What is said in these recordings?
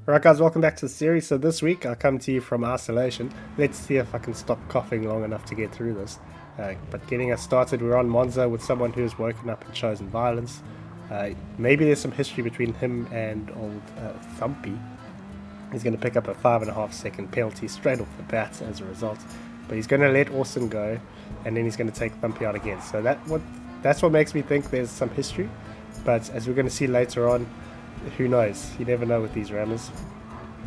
Alright guys, welcome back to the series. So this week I come to you from isolation. Let's see if I can stop coughing long enough to get through this. But getting us started, we're on Monza with someone who's woken up and chosen violence. Maybe there's some history between him and old Thumpy. He's going to pick up a 5.5 second penalty straight off the bat as a result. But he's going to let Austin go, and then he's going to take Thumpy out again. So that's what makes me think there's some history. But as we're going to see later on, who knows? You never know with these rammers.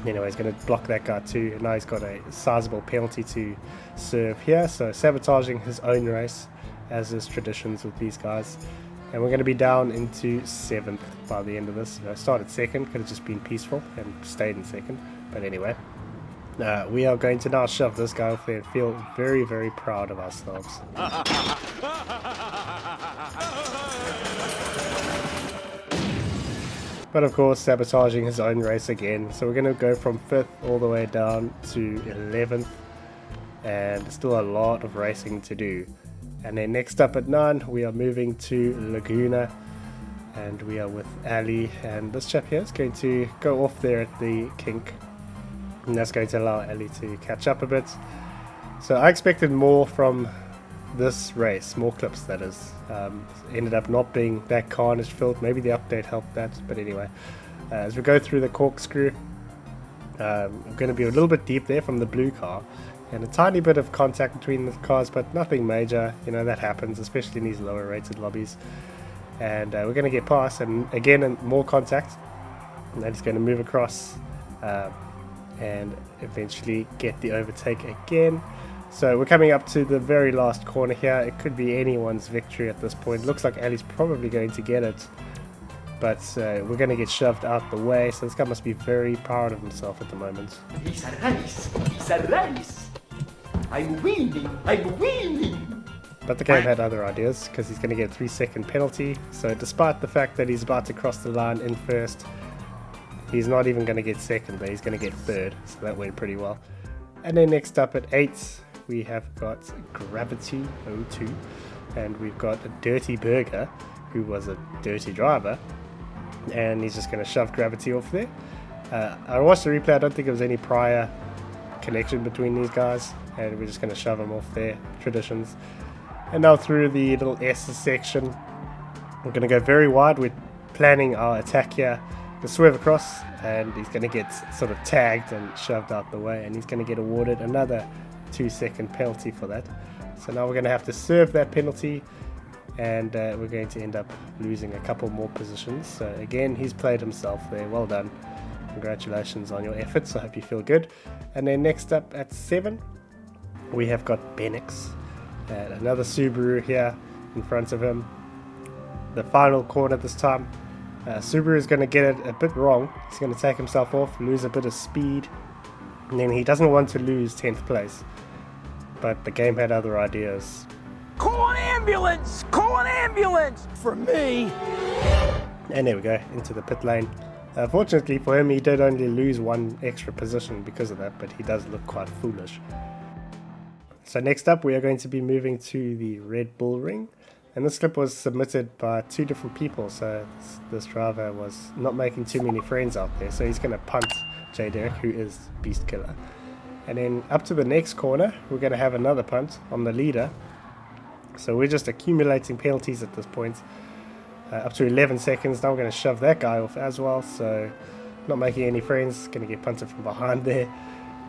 Anyway, he's going to block that guy too. And now he's got a sizable penalty to serve here. So sabotaging his own race, as is traditions with these guys. And we're going to be down into 7th by the end of this. You know, started 2nd, could have just been peaceful and stayed in 2nd. But anyway, we are going to now shove this guy off there and feel very, very proud of ourselves. But of course, sabotaging his own race again. So we're going to go from 5th all the way down to 11th. And still a lot of racing to do. And then next up at 9, we are moving to Laguna. And we are with Ali. And this chap here is going to go off there at the kink. And that's going to allow Ali to catch up a bit. So I expected more from this race, more clips that is. Ended up not being that carnage filled. Maybe the update helped that, but anyway, as we go through the corkscrew, I'm going to be a little bit deep there from the blue car, and a tiny bit of contact between the cars, but nothing major. You know, that happens, especially in these lower rated lobbies. And we're going to get past, and again more contact, and then it's going to move across and eventually get the overtake again. So we're coming up to the very last corner here. It could be anyone's victory at this point. Looks like Ali's probably going to get it. But we're going to get shoved out the way. So this guy must be very proud of himself at the moment. It's a race. It's a race. I'm winning. I'm winning. But the game had other ideas, because he's going to get a 3-second penalty. So despite the fact that he's about to cross the line in 1st, he's not even going to get 2nd, but he's going to get 3rd. So that went pretty well. And then next up at 8, we have got Gravity 02, and we've got a Dirty Burger, who was a dirty driver, and he's just going to shove Gravity off there. I watched the replay. I don't think there was any prior connection between these guys, and we're just going to shove them off there. Traditions. And now through the little S section, we're going to go very wide. We're planning our attack here to swerve across, and he's going to get sort of tagged and shoved out the way, and he's going to get awarded another 2-second penalty for that. So now we're going to have to serve that penalty, and we're going to end up losing a couple more positions. So again, he's played himself there. Well done. Congratulations on your efforts. I hope you feel good. And then next up at 7, we have got Benix, and another Subaru here in front of him. The final corner this time. Subaru is going to get it a bit wrong. He's going to take himself off, lose a bit of speed, and then he doesn't want to lose 10th place. But the game had other ideas. Call an ambulance! Call an ambulance! For me! And there we go, into the pit lane. Fortunately for him, he did only lose 1 extra position because of that, but he does look quite foolish. So next up, we are going to be moving to the Red Bull Ring. And this clip was submitted by 2 different people, so this driver was not making too many friends out there. So he's going to punt J. Derek, who is Beast Killer. And then up to the next corner, we're going to have another punt on the leader. So we're just accumulating penalties at this point. Up to 11 seconds, now we're going to shove that guy off as well. So not making any friends, going to get punted from behind there.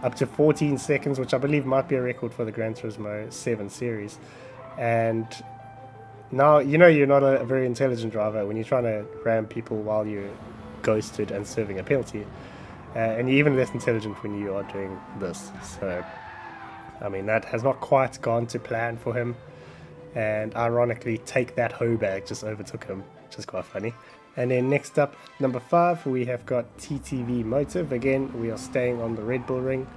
Up to 14 seconds, which I believe might be a record for the Gran Turismo 7 series. And now, you know you're not a very intelligent driver when you're trying to ram people while you're ghosted and serving a penalty. And you're even less intelligent when you are doing this. So, I mean, that has not quite gone to plan for him. And ironically, Take That Hoe Bag just overtook him, which is quite funny. And then next up, number 5, we have got TTV Motive. Again, we are staying on the Red Bull Ring.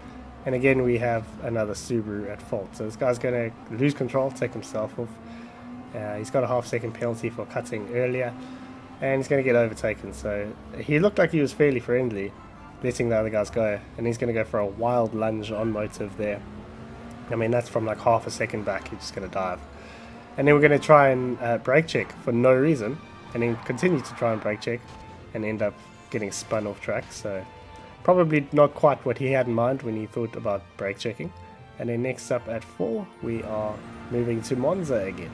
And again, we have another Subaru at fault. So this guy's going to lose control, take himself off. He's got a half-second penalty for cutting earlier. And he's going to get overtaken. So he looked like he was fairly friendly, letting the other guys go. And he's going to go for a wild lunge on Motive there. I mean, that's from like half a second back. He's just going to dive. And then we're going to try and brake check for no reason. And then continue to try and brake check. And end up getting spun off track. So Probably not quite what he had in mind when he thought about brake checking. And then next up at 4, we are moving to Monza again.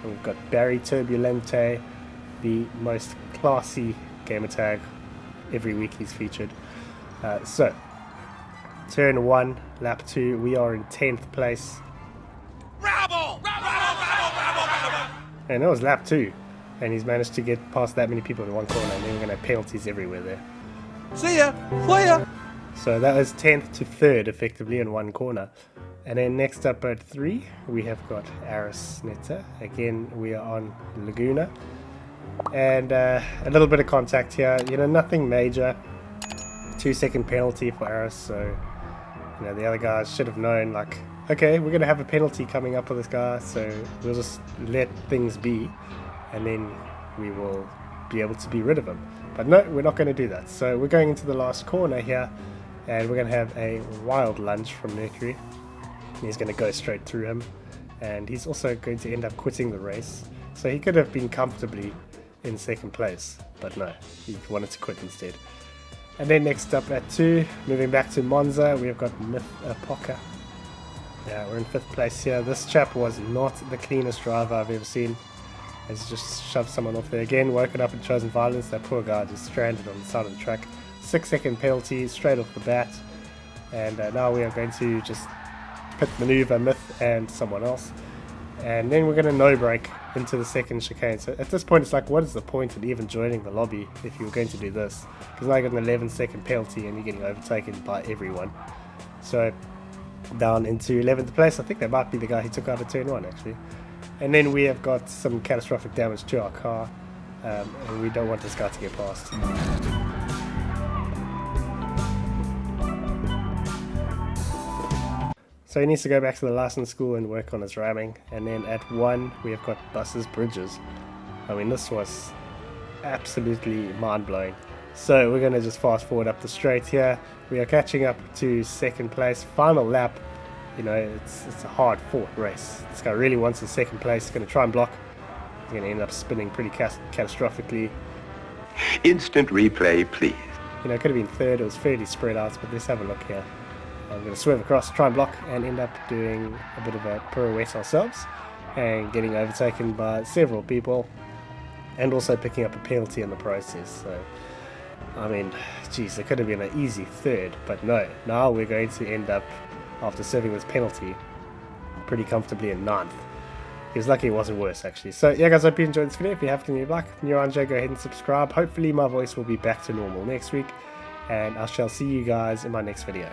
And we've got Barry Turbulente, the most classy gamertag. Every week he's featured. So, turn 1, lap 2, we are in 10th place. Bravo! Bravo! Bravo! Bravo! Bravo! And that was lap 2. And he's managed to get past that many people in one corner, and then we're going to have penalties everywhere there. See ya! Play ya! So that was 10th to 3rd effectively in one corner. And then next up at 3, we have got Aris Netta. Again, we are on Laguna. And a little bit of contact here, nothing major. 2-second penalty for Aris, so the other guys should have known, like, okay, we're going to have a penalty coming up for this guy, so we'll just let things be, and then we will be able to be rid of him. But no, we're not going to do that. So we're going into the last corner here, and we're going to have a wild lunge from Mercury. He's going to go straight through him, and he's also going to end up quitting the race. So he could have been comfortably in 2nd place, but no, he wanted to quit instead. And then next up at 2, moving back to Monza, we've got Myth Poca. Yeah, we're in 5th place here. This chap was not the cleanest driver I've ever seen. Has just shoved someone off there again, woken up and chosen violence. That poor guy just stranded on the side of the track. 6-second penalty straight off the bat. And now we are going to just pit maneuver Myth and someone else. And then we're going to no-brake into the 2nd chicane. So at this point it's like, what is the point in even joining the lobby if you were going to do this? Because now you got an 11-second penalty and you're getting overtaken by everyone. So down into 11th place. I think that might be the guy who took out of turn 1 actually. And then we have got some catastrophic damage to our car, and we don't want this guy to get past. So he needs to go back to the license school and work on his ramming. And then at 1, we have got buses, bridges. I mean, this was absolutely mind-blowing. So we're going to just fast forward up the straight here. We are catching up to 2nd place, final lap. It's a hard-fought race. This guy really wants his 2nd place. He's going to try and block. He's going to end up spinning pretty catastrophically. Instant replay, please. It could have been 3rd. It was fairly spread out, but let's have a look here. I'm going to swerve across, try and block, and end up doing a bit of a pirouette ourselves and getting overtaken by several people, and also picking up a penalty in the process. So, I mean, geez, it could have been an easy 3rd, but no. Now we're going to end up, after serving this penalty, pretty comfortably in 9th. He was lucky it wasn't worse, actually. So, yeah, guys, I hope you enjoyed this video. If you have any luck, if you're on J, go ahead and subscribe. Hopefully my voice will be back to normal next week, and I shall see you guys in my next video.